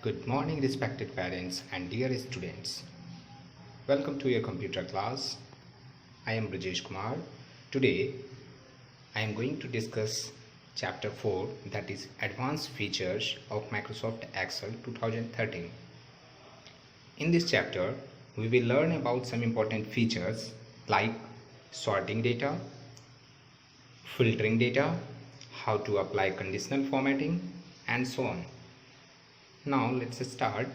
Good morning, respected parents and dear students. Welcome to your computer class. I am Brajesh Kumar. Today, I am going to discuss Chapter 4, that is Advanced Features of Microsoft Excel 2013. In this chapter, we will learn about some important features like sorting data, filtering data, how to apply conditional formatting, and so on. Now let's start.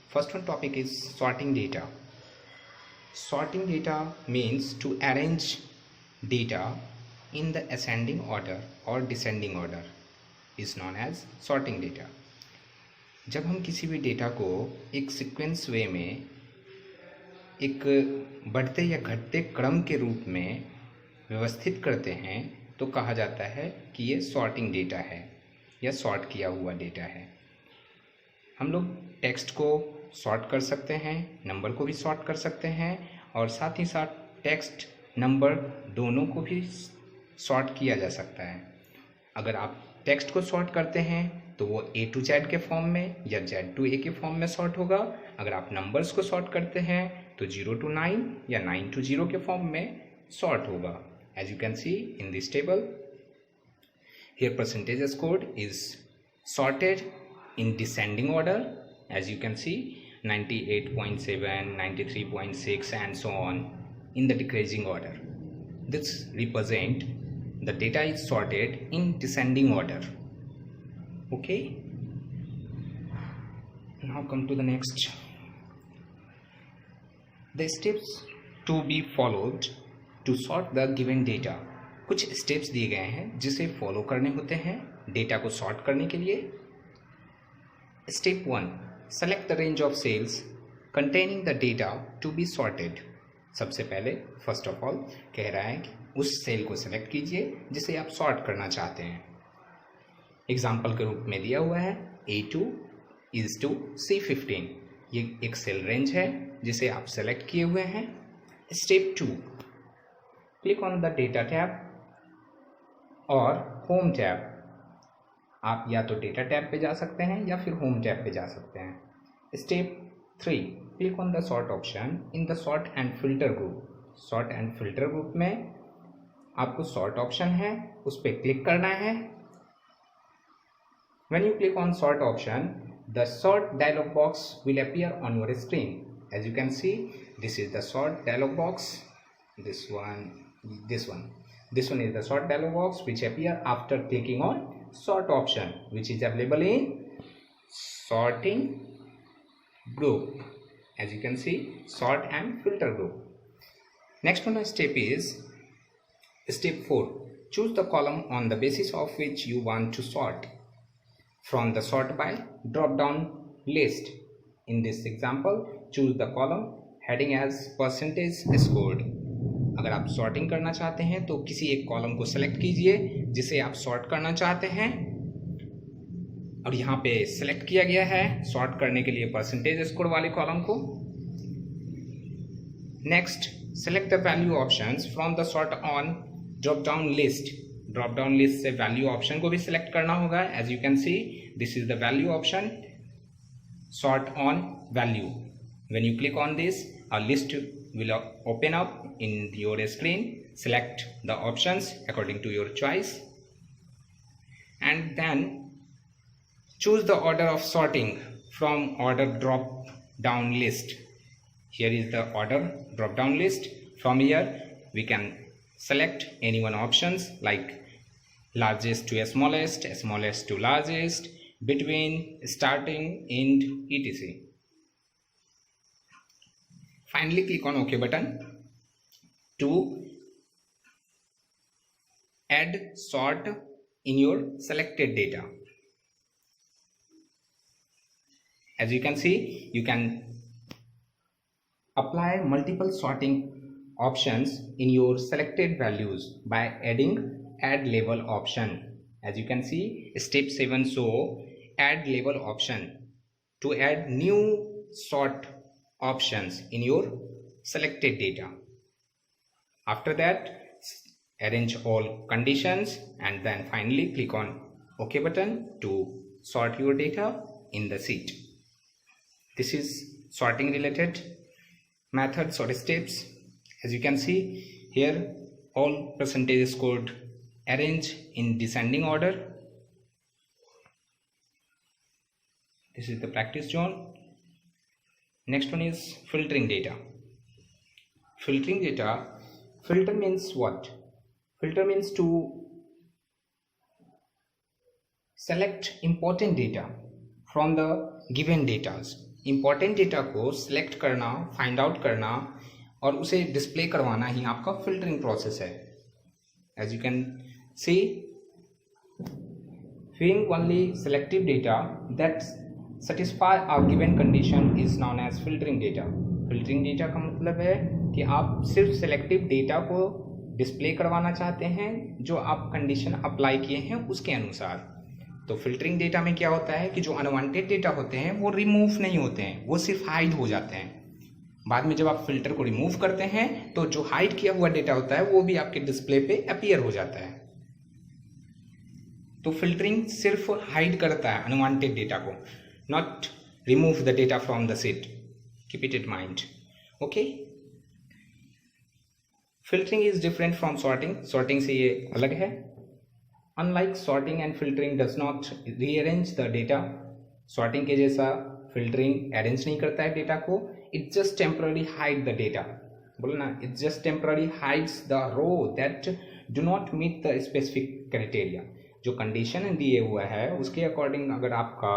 First one topic is sorting data. Sorting data means to arrange data in the ascending order or descending order is known as sorting data. जब हम किसी भी data को एक sequence वे में एक बढ़ते या घटते क्रम के रूप में व्यवस्थित करते हैं तो कहा जाता है कि ये सॉर्टिंग डेटा है या सॉर्ट किया हुआ डेटा है। हम लोग टेक्स्ट को सॉर्ट कर सकते हैं, नंबर को भी सॉर्ट कर सकते हैं और साथ ही साथ टेक्स्ट नंबर दोनों को भी सॉर्ट किया जा सकता है। अगर आप टेक्स्ट को सॉर्ट करते हैं तो वो A to Z के फॉर्म में या Z to A के फॉर्म में सॉर्ट होगा। अगर आप नंबर्स को सॉर्ट करते हैं तो 0 to 9 या 9 to 0 के फॉर्म में सॉर्ट होगा। As you can see in this table, here percentages code is sorted in descending order. As you can see, 98.7, 93.6 and so on in the decreasing order. This represent the data is sorted in descending order. Okay, now come to the next. The steps to be followed to sort the given data. कुछ steps दिए गए हैं जिसे follow करने होते हैं data को sort करने के लिए। Step 1. Select the range of cells containing the data to be sorted. सबसे पहले फर्स्ट ऑफ ऑल कह रहा है कि उस सेल को सेलेक्ट कीजिए जिसे आप सॉर्ट करना चाहते हैं। एग्जाम्पल के रूप में दिया हुआ है A2 is to C15। ये एक सेल रेंज है जिसे आप सेलेक्ट किए हुए हैं। Step 2. Click on the data tab और होम टैब। आप या तो डेटा टैब पे जा सकते हैं या फिर होम टैब पे जा सकते हैं। Step 3. Click on the sort option in the sort and filter group. Sort and filter group में आपको सॉर्ट ऑप्शन है उस पर क्लिक करना है। When you click on sort option, the sort dialog box will appear on your screen. As you can see, this is the sort dialog box. This one is the sort dialog box which appear after clicking on sort option, which is available in sorting group. As you can see, sort and filter group. Next one step is step 4. Choose the column on the basis of which you want to sort from the sort by drop down list. In this example, choose the column heading as percentage scored. अगर आप sorting करना चाहते हैं तो किसी एक column को select कीजिए जिसे आप सॉर्ट करना चाहते हैं और यहाँ पे सेलेक्ट किया गया है सॉर्ट करने के लिए परसेंटेज स्कोर वाले कॉलम को। Next, select the value options from the sort on drop down list. Drop down list से वैल्यू ऑप्शन को भी सिलेक्ट करना होगा। As you can see, this is the value option, sort on value. When you click on this, a list will open up in your screen. Select the options according to your choice and then choose the order of sorting from order drop down list. Here is the order drop down list. From here we can select any one options like largest to smallest, smallest to largest, between, starting, end, etc. Finally, click on OK button to add sort in your selected data. As you can see, you can apply multiple sorting options in your selected values by adding add label option. As you can see, step 7 show add label option to add new sort options in your selected data. After that, arrange all conditions and then finally click on OK button to sort your data in the sheet. This is sorting related methods or steps. As you can see here, all percentage scored arranged in descending order. This is the practice zone. Next one is filtering data. Filtering data. Filter means what? Filter means to select important data from the given data. Important data को select करना, find out करना और उसे display करवाना ही आपका filtering process है. As you can see, viewing only selective data that satisfy a given condition is known as filtering data. Filtering data का मतलब है कि आप सिर्फ selective data को display करवाना चाहते हैं जो आप condition apply किए हैं उसके अनुसार. तो फिल्टरिंग डेटा में क्या होता है कि जो अनवांटेड डेटा होते हैं वो रिमूव नहीं होते हैं, वो सिर्फ हाइड हो जाते हैं. बाद में जब आप फिल्टर को रिमूव करते हैं तो जो हाइड किया हुआ डेटा होता है वो भी आपके डिस्प्ले पे अपीयर हो जाता है. तो फिल्टरिंग सिर्फ हाइड करता है अनवांटेड डेटा को, not remove the data from the sheet. Keep it in mind. Okay. Filtering is different from sorting. Sorting से ये अलग है. Unlike sorting and filtering does not rearrange the data. Sorting के जैसा filtering arrange नहीं करता है डेटा को. It just temporarily hide the data. बोलो ना, it just temporarily hides the row that do not meet the specific criteria. जो condition दिए हुआ है उसके according अगर आपका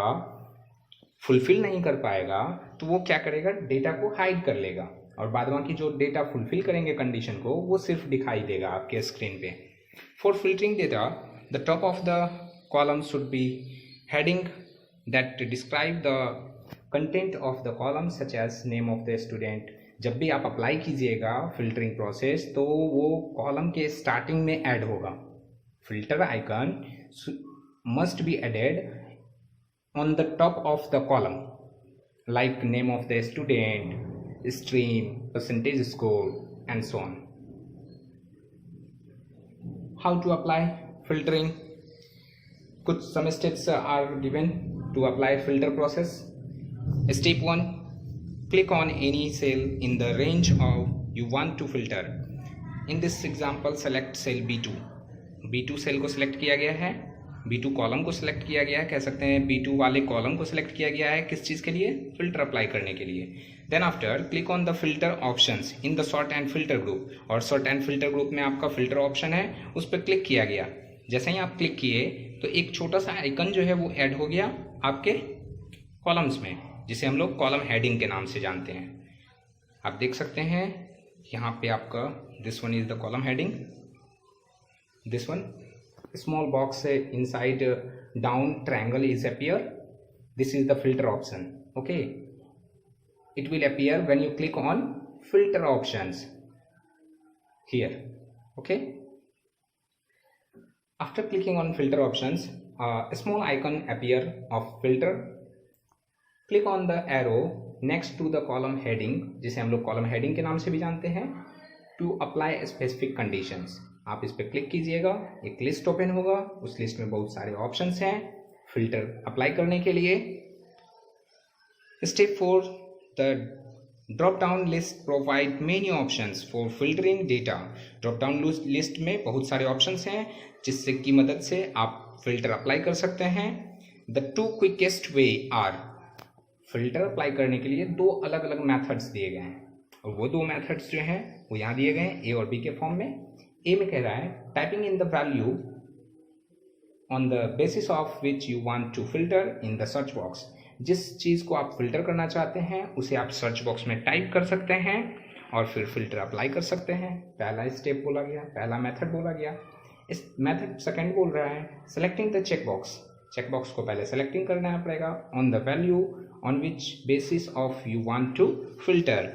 fulfill नहीं कर पाएगा तो वो क्या करेगा, डेटा को hide कर लेगा और बाद बाकी जो डेटा fulfill करेंगे condition को वो सिर्फ दिखाई देगा आपके स्क्रीन पे. For filtering data, the top of the column should be heading that describe the content of the column such as name of the student. जब भी आप अप्लाई कीजिएगा फिल्टरिंग प्रोसेस तो वो कॉलम के स्टार्टिंग में ऐड होगा. Filter icon must be added on the top of the column like name of the student, stream, percentage score and so on. How to apply filtering. कुछ some steps are given to apply filter process. Step 1, click on any cell in the range of you want to filter. In this example select cell B2. B2 cell को select किया गया है, B2 column को select किया गया है, कह सकते हैं B2 वाले कॉलम को सिलेक्ट किया गया है. किस चीज़ के लिए? फिल्टर अप्लाई करने के लिए. Then after click on the filter options in the sort and filter group. और सॉर्ट एंड फिल्टर ग्रुप में आपका फिल्टर ऑप्शन है, उस पर क्लिक किया गया. जैसे ही आप क्लिक किए तो एक छोटा सा आइकन जो है वो ऐड हो गया आपके कॉलम्स में, जिसे हम लोग कॉलम हेडिंग के नाम से जानते हैं. आप देख सकते हैं यहाँ पे आपका this one is the column heading. This one small box inside down triangle is appear. This is the filter option. Okay. It will appear when you click on filter options here. Okay. After clicking on filter options, a small icon appear of filter. Click on the arrow next to the column heading, जिसे हम लोग column heading के नाम से भी जानते हैं, to apply specific conditions. आप इस पर क्लिक कीजिएगा, एक लिस्ट ओपन होगा. उस लिस्ट में बहुत सारे ऑप्शंस हैं फिल्टर अप्लाई करने के लिए. Step 4, the drop down list provide many options for filtering data. Drop down list में बहुत सारे ऑप्शंस हैं जिससे की मदद से आप फिल्टर अप्लाई कर सकते हैं. The 2 quickest way are. Filter apply करने के लिए 2 अलग अलग मेथड्स दिए गए हैं और वो 2 मेथड्स जो हैं वो यहाँ दिए गए हैं ए और बी के फॉर्म में. ए में कह रहा है typing in the value on the basis of which you want to filter in the search box. जिस चीज़ को आप फिल्टर करना चाहते हैं उसे आप सर्च बॉक्स में टाइप कर सकते हैं और फिर फिल्टर अप्लाई कर सकते हैं. पहला स्टेप बोला गया, पहला मेथड बोला गया. इस मेथड सेकंड बोल रहा है selecting the check box. Check box को पहले सेलेक्टिंग करना पड़ेगा on the value on which basis of you want to filter.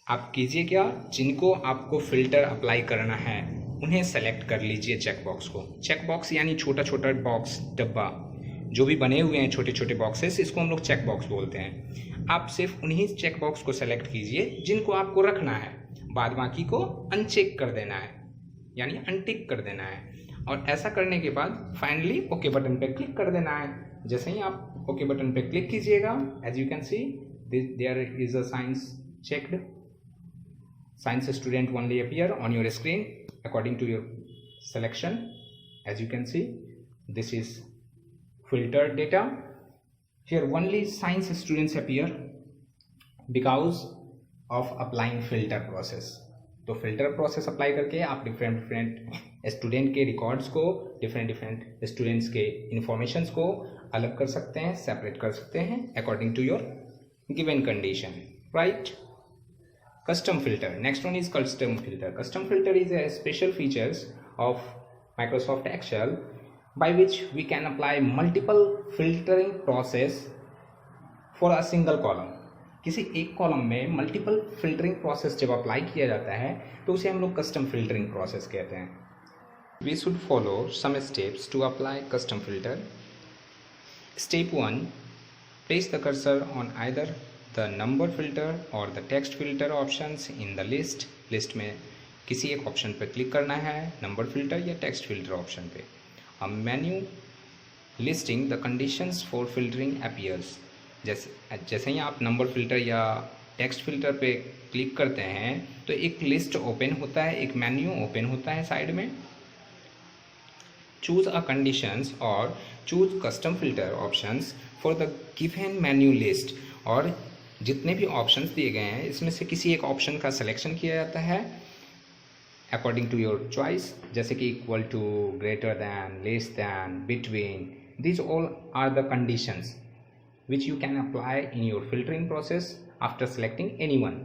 आप कीजिए क्या, जिनको आपको फिल्टर अप्लाई करना है उन्हें सेलेक्ट कर लीजिए चेक बॉक्स को. चेक बॉक्स यानी छोटा छोटा बॉक्स, डब्बा जो भी बने हुए हैं छोटे छोटे बॉक्सेस, इसको हम लोग चेक बॉक्स बोलते हैं. आप सिर्फ उन्हीं चेक बॉक्स को सेलेक्ट कीजिए जिनको आपको रखना है, बाद बाकी को अनचेक कर देना है यानी अनटिक कर देना है. और ऐसा करने के बाद फाइनली ओके बटन पे क्लिक कर देना है. जैसे ही आप ओके बटन पे क्लिक कीजिएगा, as you can see there is a science checked. Science student only appear on your screen according to your selection. As you can see, this is filtered data. Here only science students appear because of applying filter process. तो filter process apply करके आप different student के records को, different students के informations को अलग कर सकते हैं, सेपरेट कर सकते हैं according to your given condition, right. Custom filter. Next one is custom filter. Custom filter is a special features of Microsoft Excel by which we can apply multiple filtering process for a single column. किसी एक column में multiple filtering process जब apply किया जाता है तो उसे हम लोग कस्टम फिल्टरिंग प्रोसेस कहते हैं. We should follow some steps to apply custom filter. Step 1, place the cursor on either the number filter और the text filter options in the list. List में किसी एक ऑप्शन पर क्लिक करना है, number filter या टेक्स्ट फिल्टर ऑप्शन पे. A menu listing the conditions for filtering appears. जैसे ही आप नंबर फिल्टर या टेक्स्ट फिल्टर पे क्लिक करते हैं तो एक लिस्ट ओपन होता है, एक मेन्यू ओपन होता है साइड में. चूज अ कंडीशंस और choose custom filter options for the given menu list. और जितने भी ऑप्शंस दिए गए हैं इसमें से किसी एक ऑप्शन का सिलेक्शन किया जाता है अकॉर्डिंग टू योर चॉइस, जैसे कि equal to, greater than, less than, between. These all are the conditions which you can apply in your filtering process after selecting any one.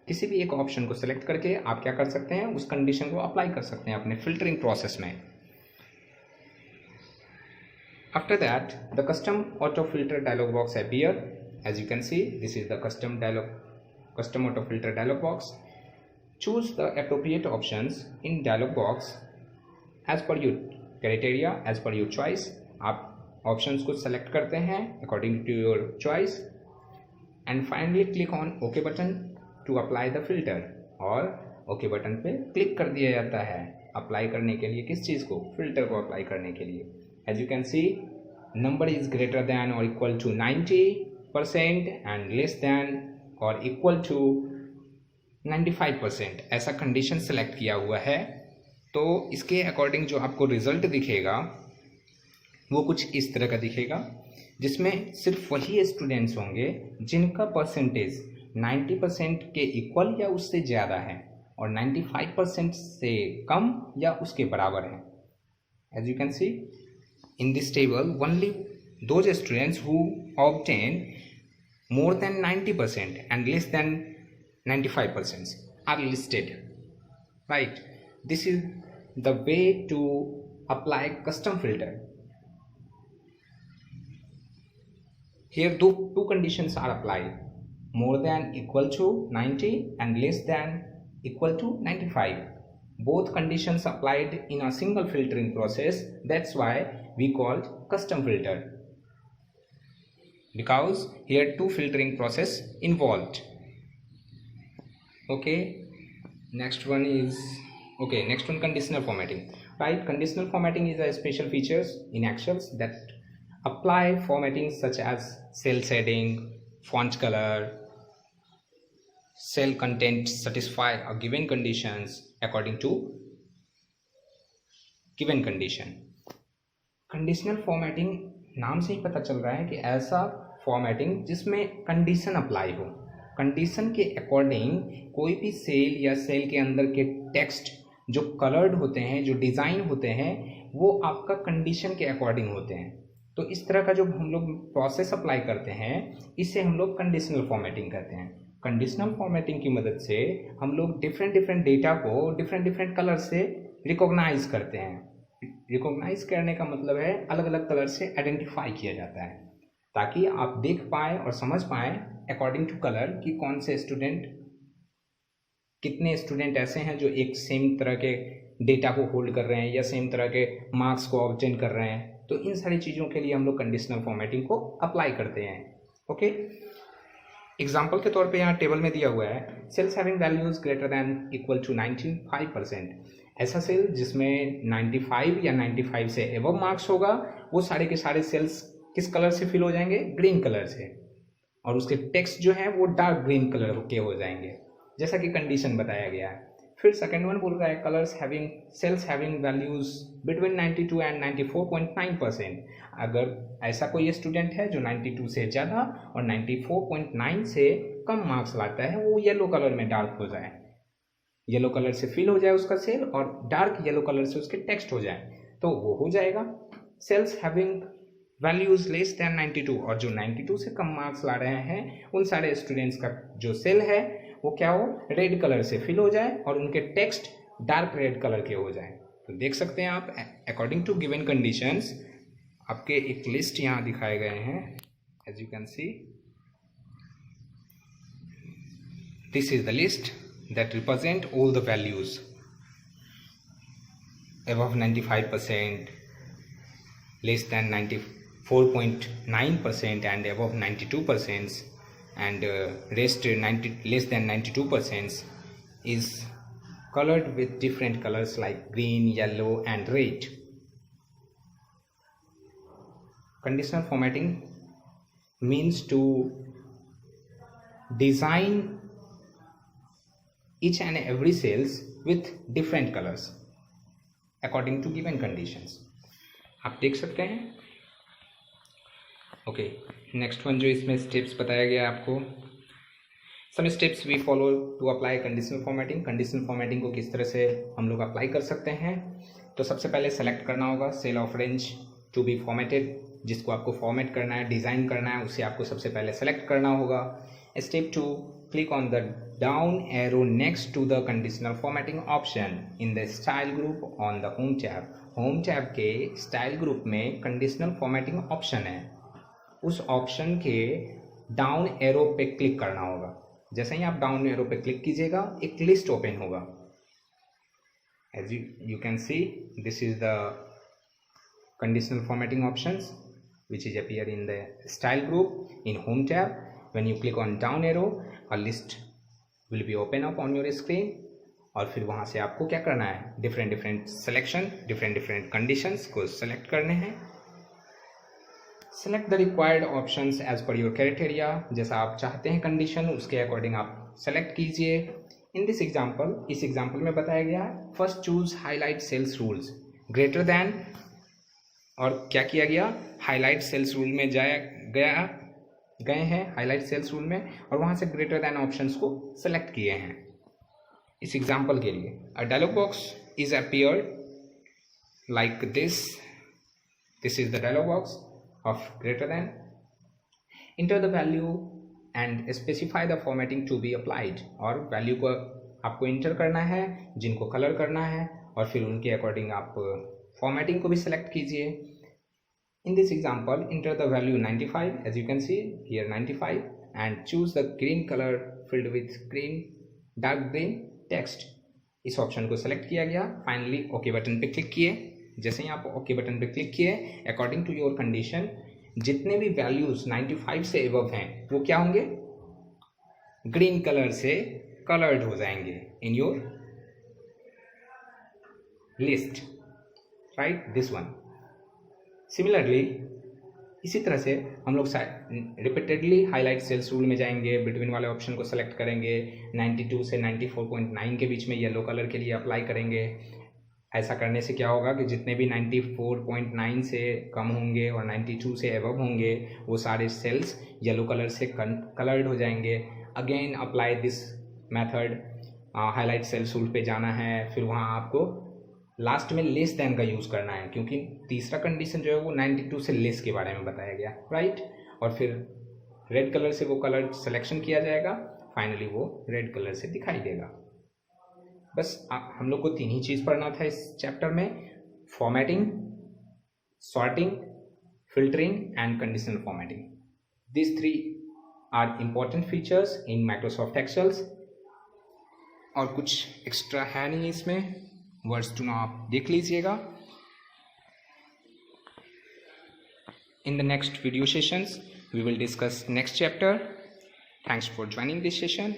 किसी भी एक ऑप्शन को सेलेक्ट करके आप क्या कर सकते हैं, उस कंडीशन को अप्लाई कर सकते हैं अपने फिल्टरिंग प्रोसेस में. After that the custom auto filter dialog box appear. As you can see, this is the custom auto filter dialog box. Choose the appropriate options in dialog box as per your criteria, as per your choice. आप options को select करते हैं according to your choice and finally click on okay button to apply the filter. और okay button पे click कर दिया जाता है अप्लाई करने के लिए. किस चीज़ को? फिल्टर को अप्लाई करने के लिए. As you can see, number is greater than और equal to 90% and less than और इक्वल टू 95%. ऐसा कंडीशन सेलेक्ट किया हुआ है. तो इसके अकॉर्डिंग जो आपको रिजल्ट दिखेगा वो कुछ इस तरह का दिखेगा, जिसमें सिर्फ वही स्टूडेंट्स होंगे जिनका परसेंटेज 90% के इक्वल या उससे ज़्यादा है और 95% से कम या उसके बराबर है. As you can see in this table, only those students who obtain more than 90% and less than 95% are listed, right? This is the way to apply custom filter. Here two conditions are applied: more than equal to 90 and less than equal to 95. Both conditions applied in a single filtering process. That's why we called custom filter, because here two filtering process involved. Okay, next one, conditional formatting. Right, conditional formatting is a special features in Excel that apply formatting such as cell shading, font color, cell content, satisfy a given conditions according to given condition. Conditional formatting नाम से ही पता चल रहा है कि ऐसा formatting जिसमें condition apply हो. कंडीशन के अकॉर्डिंग कोई भी सेल या सेल के अंदर के टेक्स्ट जो कलर्ड होते हैं, जो डिज़ाइन होते हैं, वो आपका कंडीशन के अकॉर्डिंग होते हैं. तो इस तरह का जो हम लोग प्रोसेस अप्लाई करते हैं इसे हम लोग कंडीशनल फॉर्मेटिंग कहते हैं. कंडीशनल फॉर्मेटिंग की मदद से हम लोग डिफरेंट डेटा को डिफरेंट कलर से रिकॉग्नाइज करते हैं. रिकॉग्नाइज करने का मतलब है अलग अलग कलर से आइडेंटिफाई किया जाता है, ताकि आप देख पाए और समझ पाए अकॉर्डिंग टू कलर कि कौन से स्टूडेंट, कितने स्टूडेंट ऐसे हैं जो एक सेम तरह के डेटा को होल्ड कर रहे हैं या सेम तरह के मार्क्स को ऑब्टेन कर रहे हैं. तो इन सारी चीज़ों के लिए हम लोग कंडीशनल फॉर्मेटिंग को अप्लाई करते हैं. ओके, एग्जाम्पल के तौर पे यहाँ टेबल में दिया हुआ है cells having values greater than equal to 95%. ऐसा सेल जिसमें 95 या 95 से एबव मार्क्स होगा, वो सारे के सारे सेल्स किस कलर से फिल हो जाएंगे? ग्रीन कलर से. और उसके टेक्स्ट जो है वो डार्क ग्रीन कलर के हो जाएंगे, जैसा कि कंडीशन बताया गया है। फिर सेकंड वन बोल रहा है colours having sales having values between 92 and 94.9%। अगर ऐसा कोई स्टूडेंट है जो 92 से ज़्यादा और 94.9 से कम मार्क्स लाता है, वो येलो कलर में डार्क हो जाए, येलो कलर से फिल हो जाए उसका सेल और डार्क येलो कलर से उसके टेक्स्ट हो जाए, तो वो हो जाएगा sales having values less than 92। और जो 92 से कम मार्क्स ला रहे हैं उन सारे स्टूडेंट्स का जो सेल है वो क्या हो, रेड कलर से फिल हो जाए और उनके टेक्स्ट डार्क रेड कलर के हो जाए। तो देख सकते हैं आप, अकॉर्डिंग टू गिवन कंडीशंस आपके एक लिस्ट यहाँ दिखाए गए हैं। As you can see, this is the list that represent all the values above 95%, less than 94.9% and above 92%, and rest less than 92% is colored with different colors like green, yellow and red. Conditional formatting means to design each and every cells with different colors according to given conditions. आप देख सकते हैं। Okay, next one जो इसमें steps बताया गया आपको, some steps we follow to apply conditional formatting. Conditional formatting को किस तरह से हम लोग अप्लाई कर सकते हैं, तो सबसे पहले सेलेक्ट करना होगा cell of range to be formatted, जिसको आपको फॉर्मेट करना है, डिज़ाइन करना है, उसे आपको सबसे पहले सेलेक्ट करना होगा। Step 2, click on the down arrow next to the conditional formatting option in the style group on the home tab. home tab के style group में conditional formatting option है, उस option के down arrow पे click करना होगा। जैसे ही आप down arrow पे click कीजिएगा एक list open होगा। As you can see, this is the conditional formatting options which is appear in the style group in home tab. When you click on down arrow, a list will be open up on your screen और फिर वहाँ से आपको क्या करना है, different selection, different conditions को select करने हैं। Select the required options as per your criteria, जैसा आप चाहते हैं कंडीशन उसके अकॉर्डिंग आप सेलेक्ट कीजिए। इन दिस एग्जाम्पल, इस एग्जाम्पल में बताया गया है first choose highlight cells rules greater than, और क्या किया गया, हाईलाइट सेल्स रूल में गए हैं हाईलाइट सेल्स रूल में और वहाँ से ग्रेटर दैन ऑप्शंस को सेलेक्ट किए हैं। इस एग्जाम्पल के लिए a dialog box is appeared like this is the dialog box of greater than. Enter the value and specify the formatting to be applied, और वैल्यू को आपको इंटर करना है, जिनको कलर करना है, और फिर उनके अकॉर्डिंग आप फॉर्मेटिंग को भी सेलेक्ट कीजिए। In this example, enter the value 95, as you can see here 95, and choose the green color filled with green dark green text. इस ऑप्शन को सेलेक्ट किया गया। फाइनली ओके बटन पे क्लिक किए। जैसे ही आप ओके बटन पे क्लिक किए, अकॉर्डिंग टू योर कंडीशन जितने भी वैल्यूज 95 से एबव हैं वो क्या होंगे, ग्रीन कलर से कलर्ड हो जाएंगे in your list, right, this one. Similarly इसी तरह से हम लोग रिपीटेडली हाईलाइट सेल्स रूल में जाएंगे, बिटवीन वाले ऑप्शन को सेलेक्ट करेंगे, 92 से 94.9 के बीच में येलो कलर के लिए अप्लाई करेंगे। ऐसा करने से क्या होगा कि जितने भी 94.9 से कम होंगे और 92 से एबव होंगे वो सारे सेल्स येलो कलर से कलर्ड हो जाएंगे। Again apply this method, highlight cells rule पे जाना है, फिर वहाँ आपको लास्ट में लेस देन का यूज़ करना है, क्योंकि तीसरा कंडीशन जो है वो 92 से लेस के बारे में बताया गया, राइट। और फिर रेड कलर से वो कलर सिलेक्शन किया जाएगा, फाइनली वो रेड कलर से दिखाई देगा। बस हम लोग को 3 ही चीज़ पढ़ना था इस चैप्टर में, formatting, sorting, filtering and conditional formatting. This 3 are important features in Microsoft Excels, और कुछ एक्स्ट्रा है नहीं इसमें, वर्ड्स टू आप देख लीजिएगा। In the next video sessions we will discuss next chapter. Thanks for joining this session.